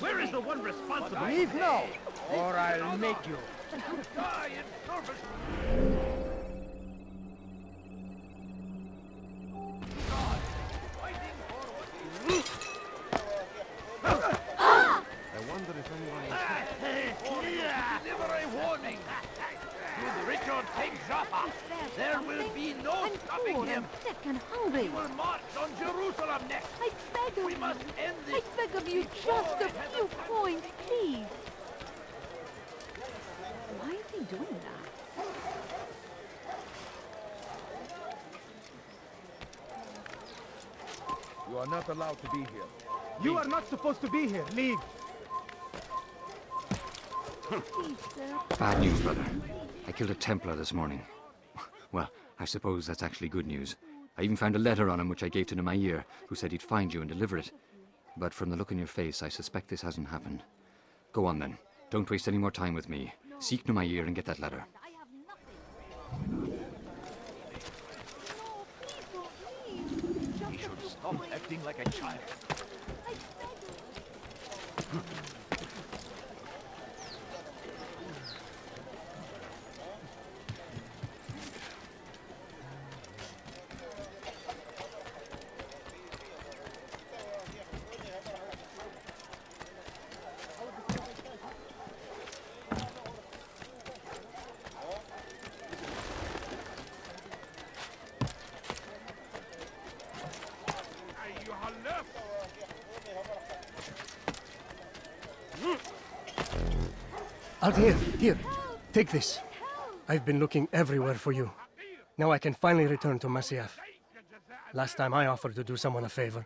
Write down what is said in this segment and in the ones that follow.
Where is the one responsible? Leave now, or I'll make you. Die in service. I wonder if anyone is... Deliver a warning. Should Richard take Jaffa, there will be no stopping poor him. and sick and hungry. He will march on Jerusalem next. I beg of We you. must end I this. beg of you, just a few coins, please. Why is he doing that? You are not allowed to be here. You are not supposed to be here. Leave. Please, sir. Bad news, brother. I killed a Templar this morning. Well, I suppose that's actually good news. I even found a letter on him which I gave to Namair, who said he'd find you and deliver it. But from the look in your face, I suspect this hasn't happened. Go on then. Don't waste any more time with me. Seek Namair and get that letter. I have nothing. No, please don't leave. Just He a should few stop coins. acting like a child. I beg of you. Out here, take this. I've been looking everywhere for you. Now I can finally return to Masyaf. Last time I offered to do someone a favor.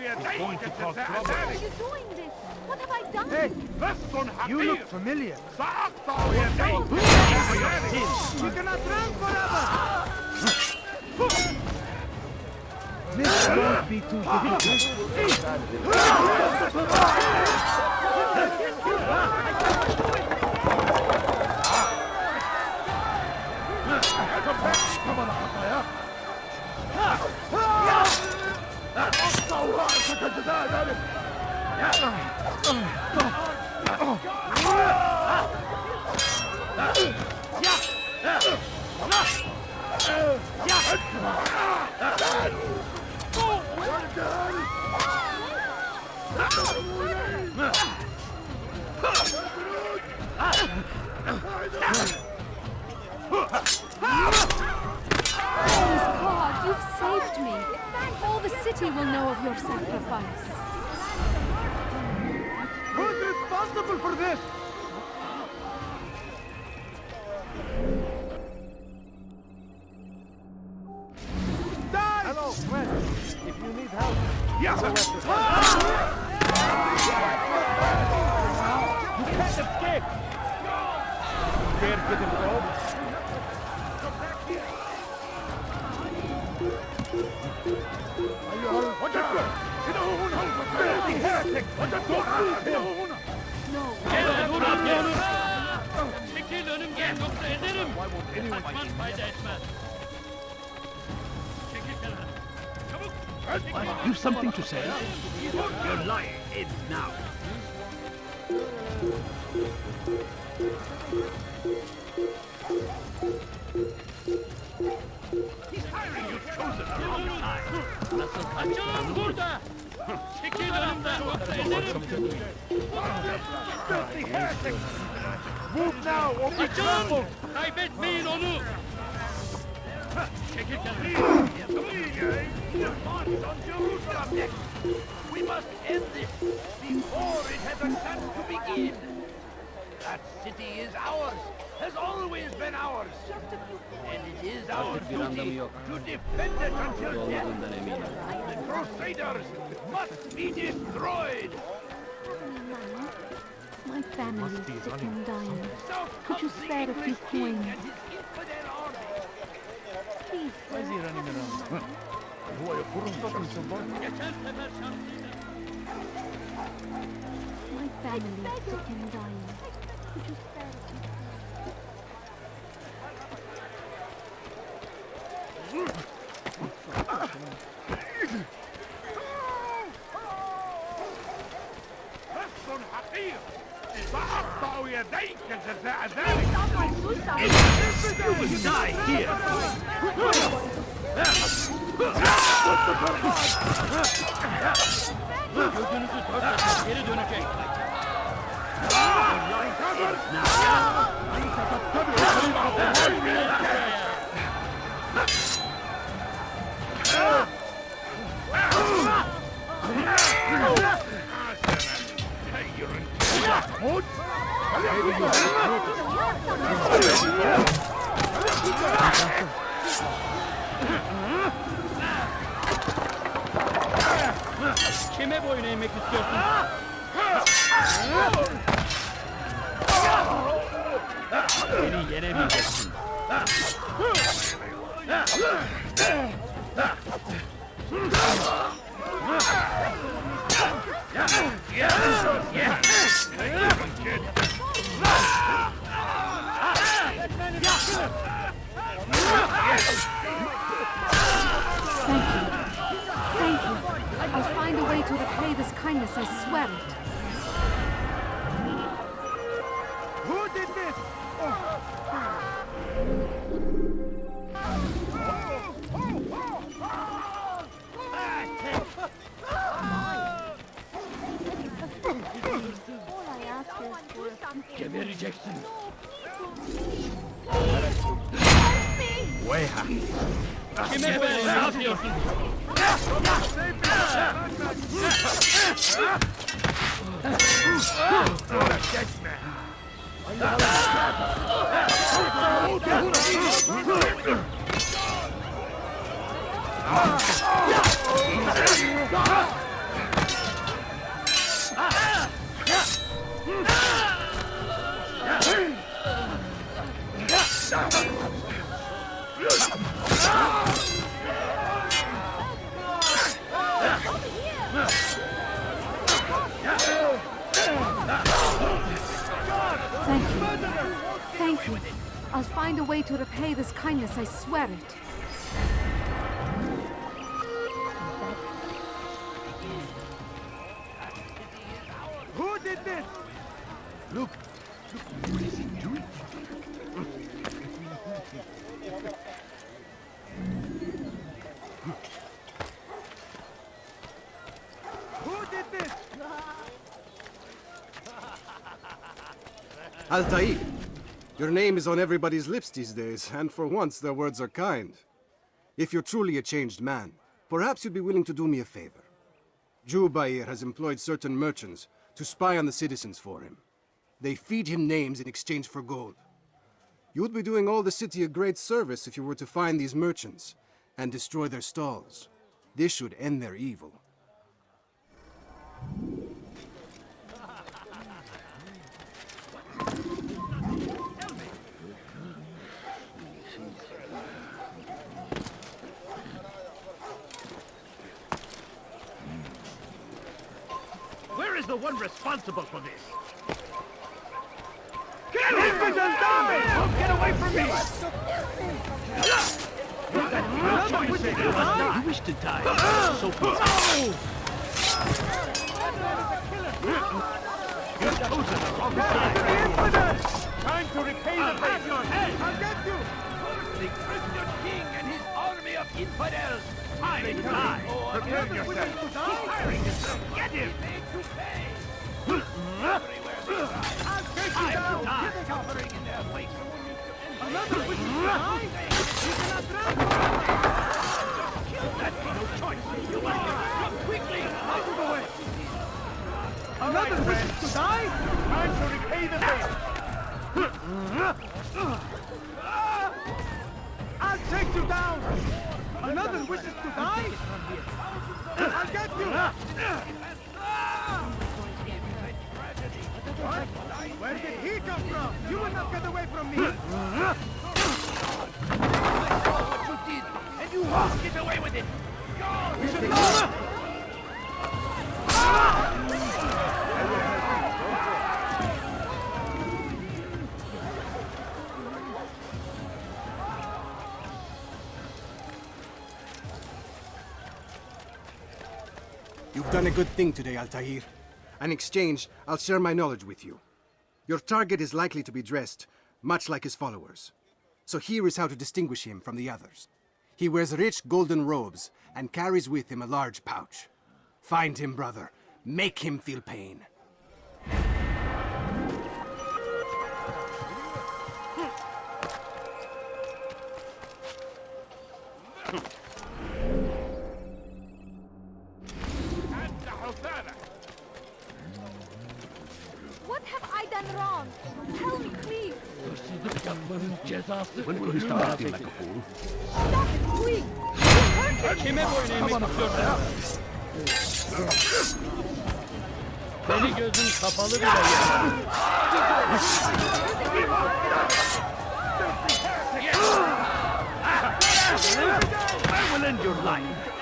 Why are you doing this? What have I done? Hey, you look familiar. You cannot run forever. This won't be too difficult. Praise God, you've saved me. All the city will know of your sacrifice. Who's responsible for this? Die! Hello, friend. If you need help, Yes, You can't escape. Dare get involved? Çekil önümden yoksa ederim. Kaçman fayda etmez. Çekil kenara. Çabuk. You've something to say? Your lying ends now. He's hiring you chosen the wrong time. Nasıl kaçalım burada? Çekil önümden yoksa ederim. Filthy heretic! Move now or be Kaçın! trampled. Kaybetmeyin onu. Çekil kenara. We'll march on Jerusalem next. We must end this before it has a chance to begin. That city is ours, has always been ours. And it is our duty to defend it until death. The Crusaders must be destroyed. My family is sick and dying. South Could you comes the spare a few English king coins? and his infidel army. Please, sir. Geçen sefer şanslıydı. My family is sick and dying. Could you spare a few coins? You die here! Gözünüzü dört açıp geri dönecek. Kime boyun eğmek istiyorsun? Beni yenemeyeceksin. Thank you. I'll find a way to repay this kindness, I swear it. Who did this? Gebereceksin. Kime boyun eğmek istiyorsun? Thank you. I'll find a way to repay this kindness, I swear it. Who did this? Look, what is he doing? Who did this? Altair, your name is on everybody's lips these days, and for once their words are kind. If you're truly a changed man, perhaps you'd be willing to do me a favor. Jubair has employed certain merchants to spy on the citizens for him. They feed him names in exchange for gold. You would be doing all the city a great service if you were to find these merchants and destroy their stalls. This should end their evil. Where is the one responsible for this? Kill him and die! Don't get away from me! You wish to die, so please. You've chosen the wrong side. Time to repay the favor! I'll get you! The Christian king and his army of infidels! Time to die! Prepare yourself! He's firing himself! Get him! Everywhere they ride. I'll take you Time down! to die! Covering in their wake. Another wish to die? You cannot drown! That's no choice! You must come quickly! Out of the way! Another wish to die? Time to repay the favor! I'll take you down! Another wishes to die? I'll get you! What? Where did he come from? You will not get away from me! What you did, and you won't get away with it! We should go! You've done a good thing today, Altair. In exchange, I'll share my knowledge with you. Your target is likely to be dressed much like his followers. So here is how to distinguish him from the others. He wears rich golden robes and carries with him a large pouch. Find him, brother. Make him feel pain. What have I done wrong? Tell me, please. Hırsızlık yapmanın cezası When will you stop acting like a fool? Stop it, please. You hurt me. Kime boyun eğmek istiyorsun? Beni gözün kapalı bile ya. I will end your life.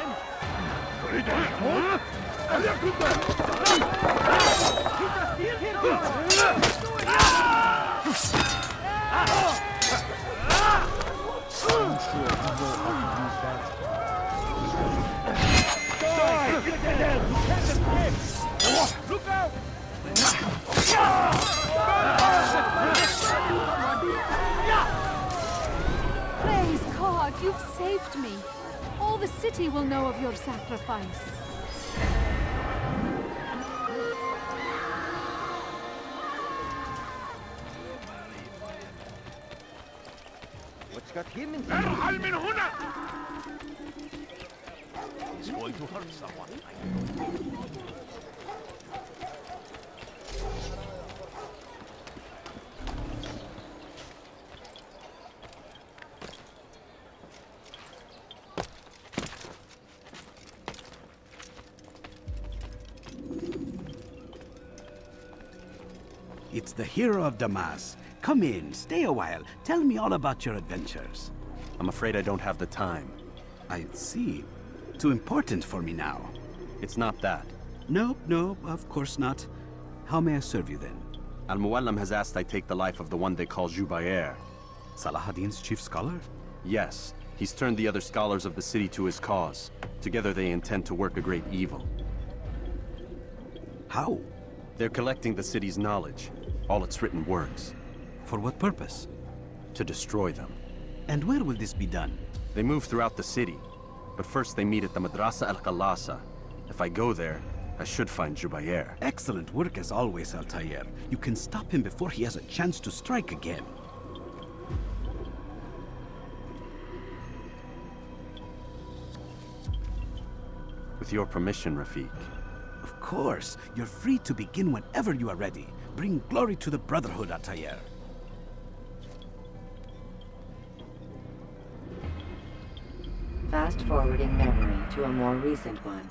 Look out! Praise God, you've saved me. All the city will know of your sacrifice. What's got him in? ارحل من هنا! He's going to hurt someone. It's the hero of Damas. Come in, stay a while. Tell me all about your adventures. I'm afraid I don't have the time. I see. Too important for me now. It's not that. No, of course not. How may I serve you then? Al-Muallim has asked I take the life of the one they call Jubair. Saladin's chief scholar? Yes, he's turned the other scholars of the city to his cause. Together they intend to work a great evil. How? They're collecting the city's knowledge, all its written works, For what purpose? to destroy them. And where will this be done? They move throughout the city, but first they meet at the Madrasa al-Qalasa. If I go there, I should find Jubair. Excellent work as always, Altair. You can stop him before he has a chance to strike again. With your permission, Rafiq. Of course, you're free to begin whenever you are ready. Bring glory to the Brotherhood, Altair. Fast-forwarding memory to a more recent one.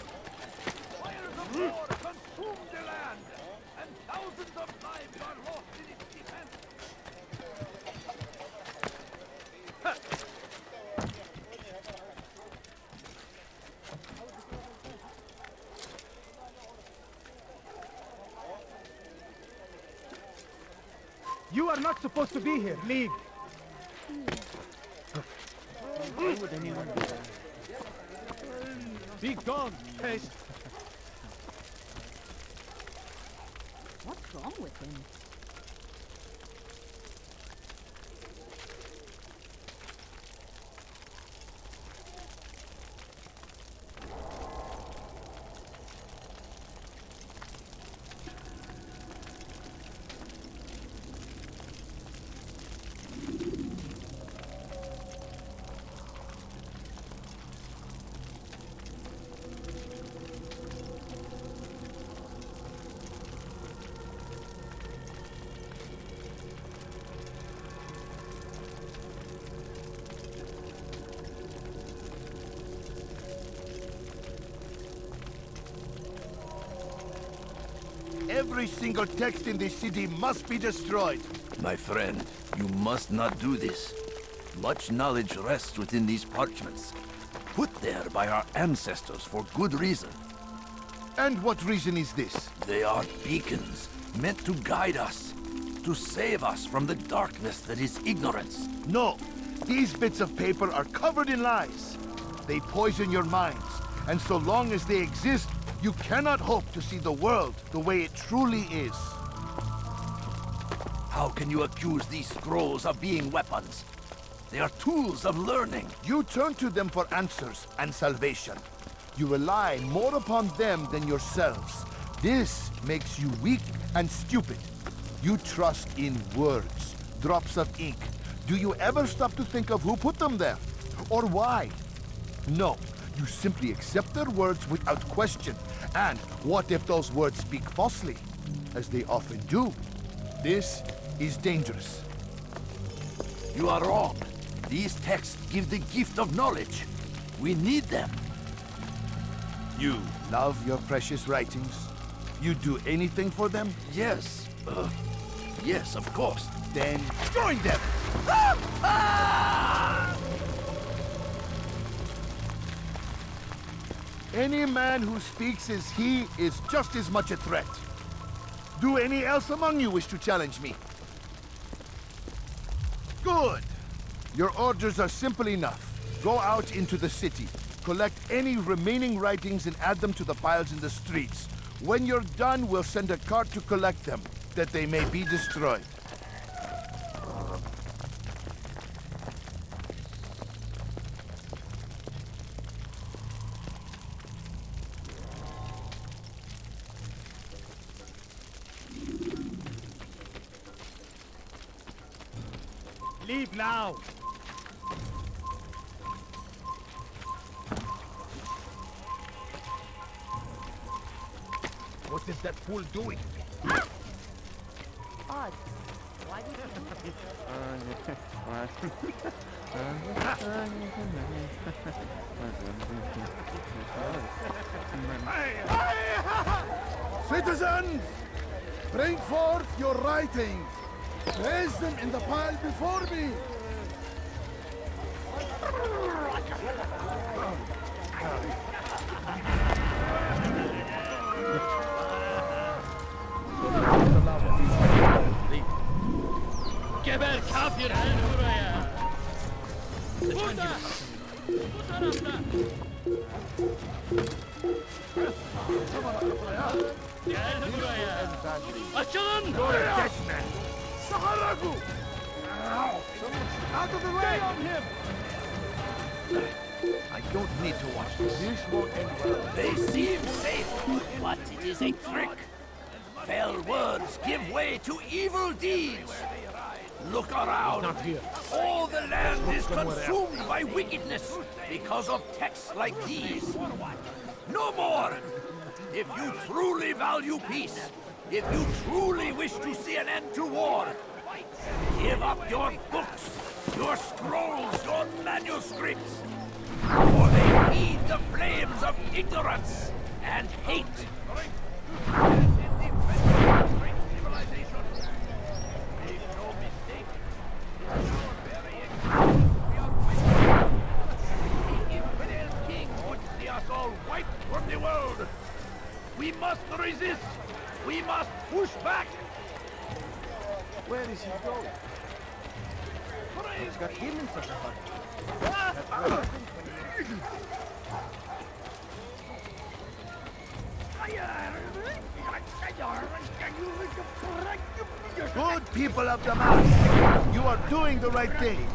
Fires of war consume the land, and thousands of lives are lost in its defense. You are not supposed to be here, leave. Be gone, pest. What's wrong with him? Every single text in this city must be destroyed. My friend, you must not do this. Much knowledge rests within these parchments, put there by our ancestors for good reason. And what reason is this? They are beacons, meant to guide us, to save us from the darkness that is ignorance. No, these bits of paper are covered in lies. They poison your minds, and so long as they exist, you cannot hope to see the world the way it truly is. How can you accuse these scrolls of being weapons? They are tools of learning. You turn to them for answers and salvation. You rely more upon them than yourselves. This makes you weak and stupid. You trust in words, drops of ink. Do you ever stop to think of who put them there? Or why? No, you simply accept their words without question. And what if those words speak falsely? As they often do. This is dangerous. You are wrong. These texts give the gift of knowledge. We need them. You love your precious writings? You do anything for them? Yes. Yes, of course. Then join them! Any man who speaks as he is just as much a threat. Do any else among you wish to challenge me? Good. Your orders are simple enough. Go out into the city, collect any remaining writings and add them to the piles in the streets. When you're done, we'll send a cart to collect them, that they may be destroyed. Leave now! What is that fool doing? Odd. Why did you... Citizens! Bring forth your writings! Place them in the pile before me! Geber kafir! Gel buraya! Burada! Bu tarafta! Gel buraya! Açılın! Geçme! Saharagu! Out of the way on him! I don't need to watch this. This won't end well. They seem safe, but it is a trick. Fell words give way to evil deeds. Look around. All the land is consumed by wickedness because of texts like these. No more! If you truly value peace, if you truly wish to see an end to war, give up your books, your scrolls, your manuscripts, for they feed the flames of ignorance and hate. From the world. We must resist. We must push back. Where is he going? He's got him in such a hurry. Good people of Damascus, you are doing the right thing.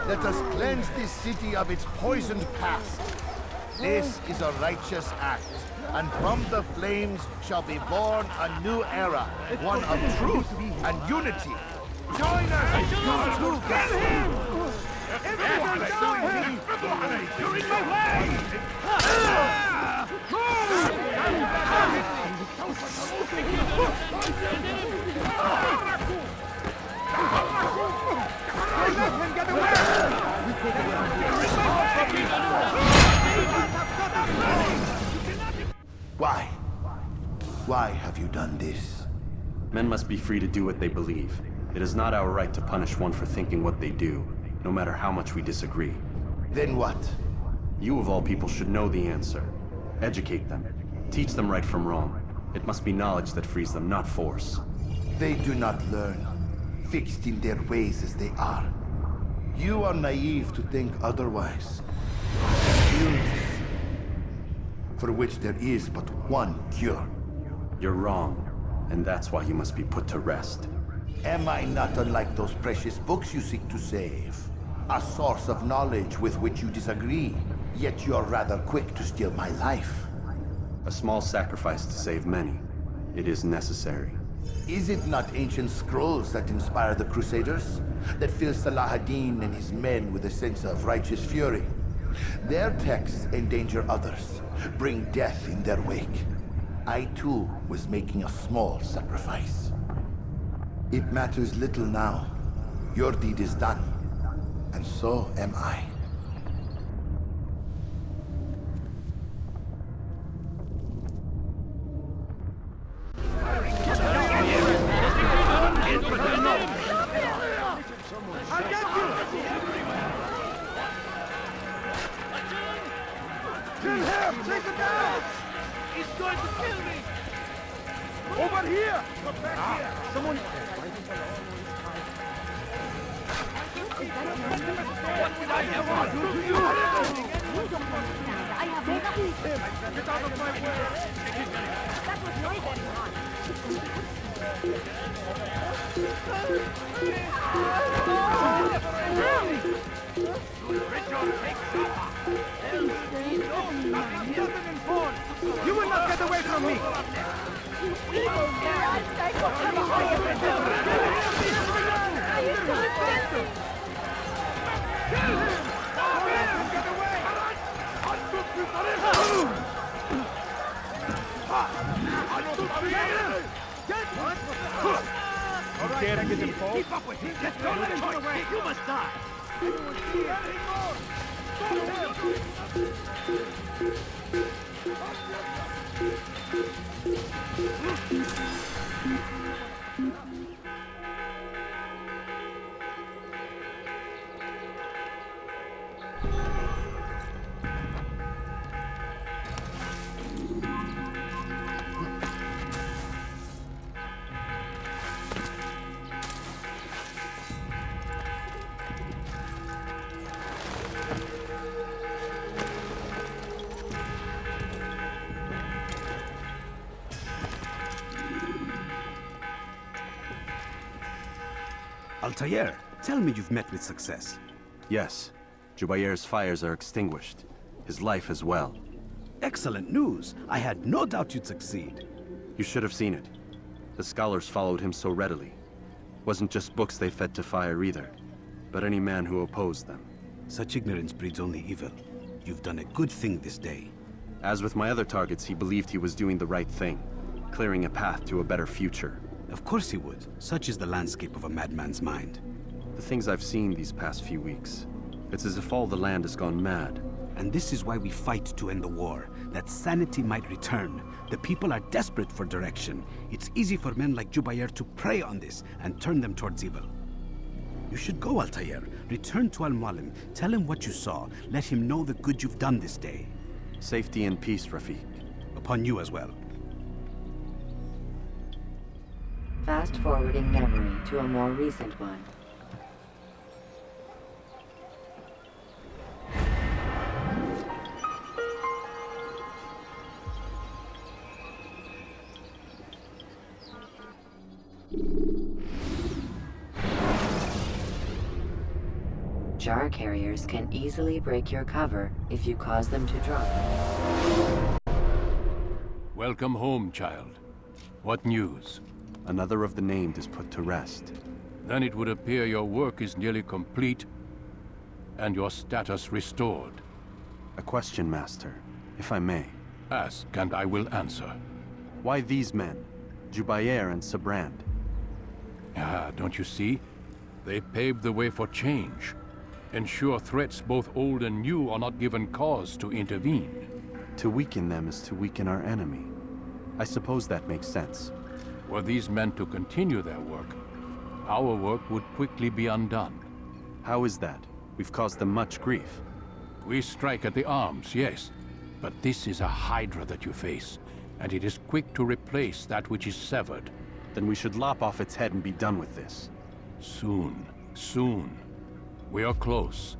Let us cleanse this city of its poisoned past. This is a righteous act, and from the flames shall be born a new era, one of truth and unity. Join us, you too, Kill him! Everyone die! You're in my way! Let him get away! We take it Why? Why have you done this? Men must be free to do what they believe. It is not our right to punish one for thinking what they do, no matter how much we disagree. Then what? You of all people should know the answer. Educate them. Teach them right from wrong. It must be knowledge that frees them, not force. They do not learn, fixed in their ways as they are. You are naive to think otherwise. Illness, for which there is but one cure. You're wrong, and that's why you must be put to rest. Am I not unlike those precious books you seek to save? A source of knowledge with which you disagree, yet you're rather quick to steal my life. A small sacrifice to save many. It is necessary. Is it not ancient scrolls that inspire the Crusaders? That fill Salah ad-Din and his men with a sense of righteous fury? Their texts endanger others, bring death in their wake. I too was making a small sacrifice. It matters little now. Your deed is done, and so am I. I'll get you! Kill him! Take him down! He's going to kill me! Over here! Come back here! Someone... What did I ever do to you? You don't understand. I have nothing. Get out of my way! That was my bad. You will not get away from me! You evil man! Dare I get him close? Keep up with him! Don't let him get away! You must die! Altair, tell me you've met with success. Yes. Jubayr's fires are extinguished. His life as well. Excellent news. I had no doubt you'd succeed. You should have seen it. The scholars followed him so readily. Wasn't just books they fed to fire either, but any man who opposed them. Such ignorance breeds only evil. You've done a good thing this day. As with my other targets, he believed he was doing the right thing, clearing a path to a better future. Of course he would. Such is the landscape of a madman's mind. The things I've seen these past few weeks, it's as if all the land has gone mad. And this is why we fight to end the war, that sanity might return. The people are desperate for direction. It's easy for men like Jubayr to prey on this and turn them towards evil. You should go, Altair. Return to Al-Mualim. Tell him what you saw. Let him know the good you've done this day. Safety and peace, Rafiq. Upon you as well. Fast-forwarding memory to a more recent one. Jar carriers can easily break your cover if you cause them to drop. Welcome home, child. What news? Another of the named is put to rest. Then it would appear your work is nearly complete and your status restored. A question, Master, if I may. Ask, and I will answer. Why these men? Jubayr and Sabrand? Ah, don't you see? They paved the way for change. Ensure threats both old and new are not given cause to intervene. To weaken them is to weaken our enemy. I suppose that makes sense. Were these men to continue their work, our work would quickly be undone. How is that? We've caused them much grief. We strike at the arms, yes. But this is a hydra that you face, and it is quick to replace that which is severed. then we should lop off its head and be done with this. Soon, soon. We are close.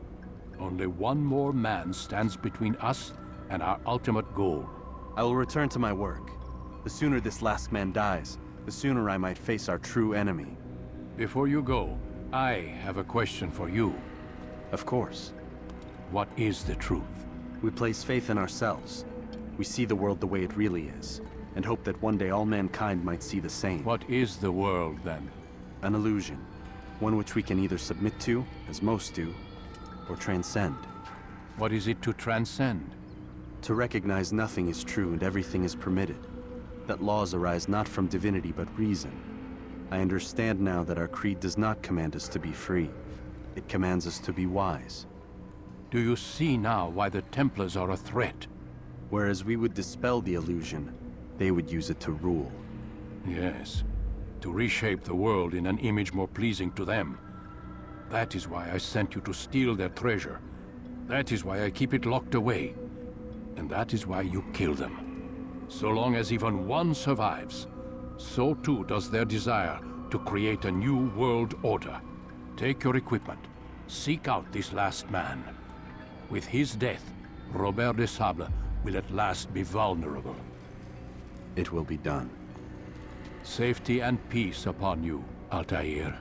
Only one more man stands between us and our ultimate goal. I will return to my work. The sooner this last man dies, the sooner I might face our true enemy. Before you go, I have a question for you. Of course. What is the truth? We place faith in ourselves. We see the world the way it really is, and hope that one day all mankind might see the same. What is the world, then? An illusion. One which we can either submit to, as most do, or transcend. What is it to transcend? To recognize nothing is true and everything is permitted. That laws arise not from divinity but reason. I understand now that our creed does not command us to be free. It commands us to be wise. Do you see now why the Templars are a threat? Whereas we would dispel the illusion, they would use it to rule. Yes, to reshape the world in an image more pleasing to them. That is why I sent you to steal their treasure. That is why I keep it locked away. And that is why you kill them. So long as even one survives, so too does their desire to create a new world order. Take your equipment. Seek out this last man. With his death, Robert de Sable will at last be vulnerable. It will be done. Safety and peace upon you, Altair.